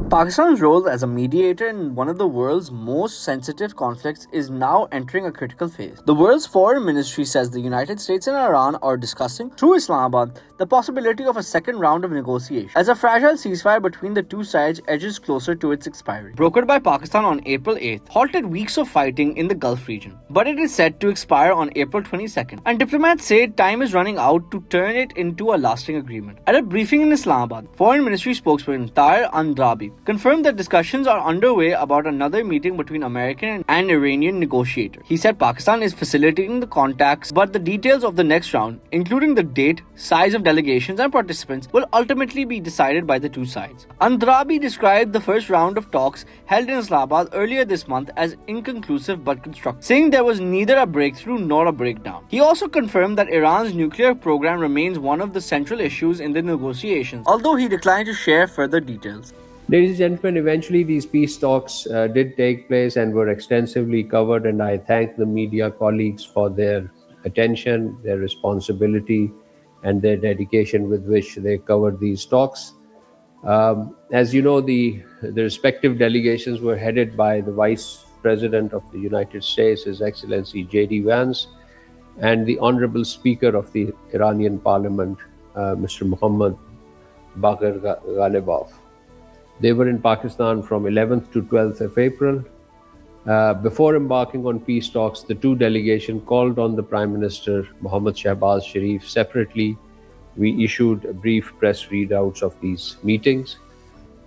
Pakistan's role as a mediator in one of the world's most sensitive conflicts is now entering a critical phase. The world's foreign ministry says the United States and Iran are discussing, through Islamabad, the possibility of a second round of negotiations as a fragile ceasefire between the two sides edges closer to its expiry. Brokered by Pakistan on April 8th, halted weeks of fighting in the Gulf region, but it is set to expire on April 22nd, and diplomats say time is running out to turn it into a lasting agreement. At a briefing in Islamabad, Foreign Ministry spokesman Tahir Andrabi confirmed that discussions are underway about another meeting between American and Iranian negotiators. He said Pakistan is facilitating the contacts, but the details of the next round, including the date, size of delegations and participants, will ultimately be decided by the two sides. Andrabi described the first round of talks held in Islamabad earlier this month as inconclusive but constructive, saying there was neither a breakthrough nor a breakdown. He also confirmed that Iran's nuclear program remains one of the central issues in the negotiations, although he declined to share further details. Ladies and gentlemen, eventually these peace talks did take place and were extensively covered, and I thank the media colleagues for their attention, their responsibility, and their dedication with which they covered these talks. As you know, the respective delegations were headed by the Vice President of the United States, His Excellency J.D. Vance, and the Honorable Speaker of the Iranian Parliament, Mr. Mohammad Baghir Ghalibaf. They were in Pakistan from 11th to 12th of April. Before embarking on peace talks, the two delegations called on the Prime Minister Mohammad Shehbaz Sharif separately. We issued brief press readouts of these meetings.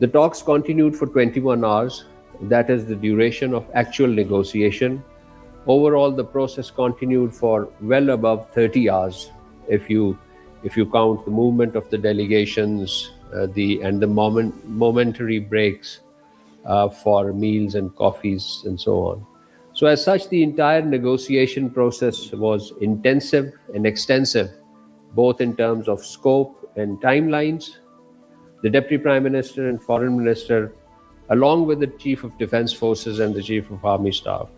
The talks continued for 21 hours. That is the duration of actual negotiation. Overall, the process continued for well above 30 hours if you count the movement of the delegations, the momentary breaks for meals and coffees and so on. So as such, the entire negotiation process was intensive and extensive, both in terms of scope and timelines. The Deputy Prime Minister and Foreign Minister, along with the Chief of Defense Forces and the Chief of Army Staff,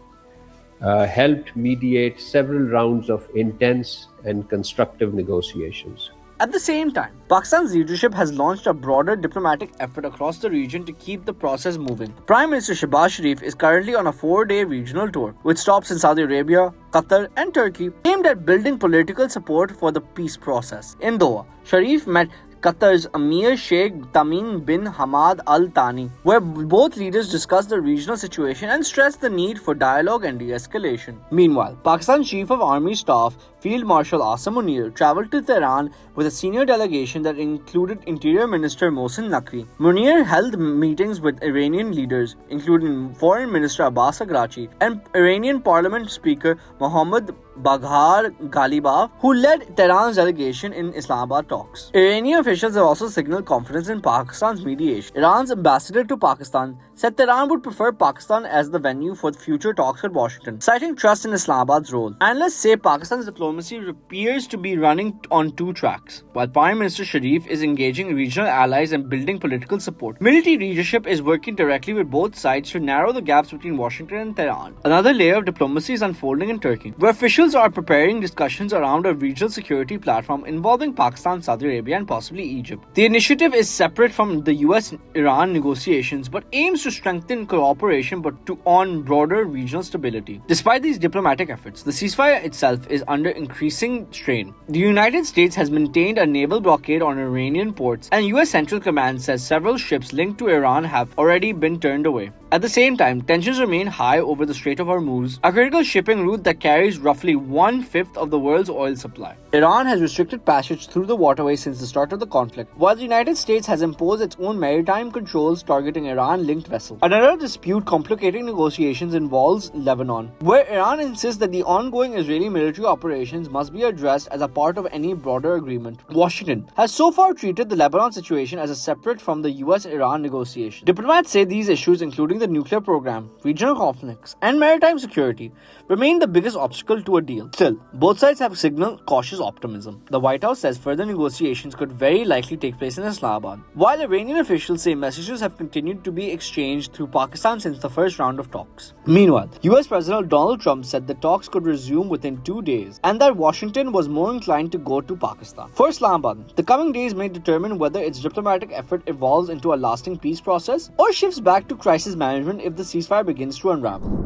helped mediate several rounds of intense and constructive negotiations. At the same time, Pakistan's leadership has launched a broader diplomatic effort across the region to keep the process moving. Prime Minister Shehbaz Sharif is currently on a 4-day regional tour, with stops in Saudi Arabia, Qatar and Turkey, aimed at building political support for the peace process. In Doha, Sharif met Qatar's Emir Sheikh Tamim bin Hamad Al Thani, where both leaders discussed the regional situation and stressed the need for dialogue and de-escalation. Meanwhile, Pakistan's Chief of Army Staff, Field Marshal Asim Munir, traveled to Tehran with a senior delegation that included Interior Minister Mohsin Naqvi. Munir held meetings with Iranian leaders, including Foreign Minister Abbas Araghchi and Iranian Parliament Speaker Mohammad Baghir Ghalibaf, who led Tehran's delegation in Islamabad talks. Iranian officials have also signaled confidence in Pakistan's mediation. Iran's ambassador to Pakistan said Tehran would prefer Pakistan as the venue for future talks with Washington, citing trust in Islamabad's role. Analysts say Pakistan's diplomacy appears to be running on two tracks. While Prime Minister Sharif is engaging regional allies and building political support, military leadership is working directly with both sides to narrow the gaps between Washington and Tehran. Another layer of diplomacy is unfolding in Turkey, where officials are preparing discussions around a regional security platform involving Pakistan, Saudi Arabia, and possibly Egypt. The initiative is separate from the US-Iran negotiations, but aims to strengthen cooperation on broader regional stability. Despite these diplomatic efforts, the ceasefire itself is under increasing strain. The United States has maintained a naval blockade on Iranian ports, and US Central Command says several ships linked to Iran have already been turned away. At the same time, tensions remain high over the Strait of Hormuz, a critical shipping route that carries roughly 1/5 of the world's oil supply. Iran has restricted passage through the waterway since the start of the conflict, while the United States has imposed its own maritime controls targeting Iran-linked vessels. Another dispute complicating negotiations involves Lebanon, where Iran insists that the ongoing Israeli military operations must be addressed as a part of any broader agreement. Washington has so far treated the Lebanon situation as separate from the US-Iran negotiation. Diplomats say these issues, including the nuclear program, regional conflicts, and maritime security, remain the biggest obstacle to a deal. Still, both sides have signaled cautious optimism. The White House says further negotiations could very likely take place in Islamabad, while Iranian officials say messages have continued to be exchanged through Pakistan since the first round of talks. Meanwhile, US President Donald Trump said the talks could resume within 2 days and that Washington was more inclined to go to Pakistan. For Islamabad, the coming days may determine whether its diplomatic effort evolves into a lasting peace process or shifts back to crisis management if the ceasefire begins to unravel.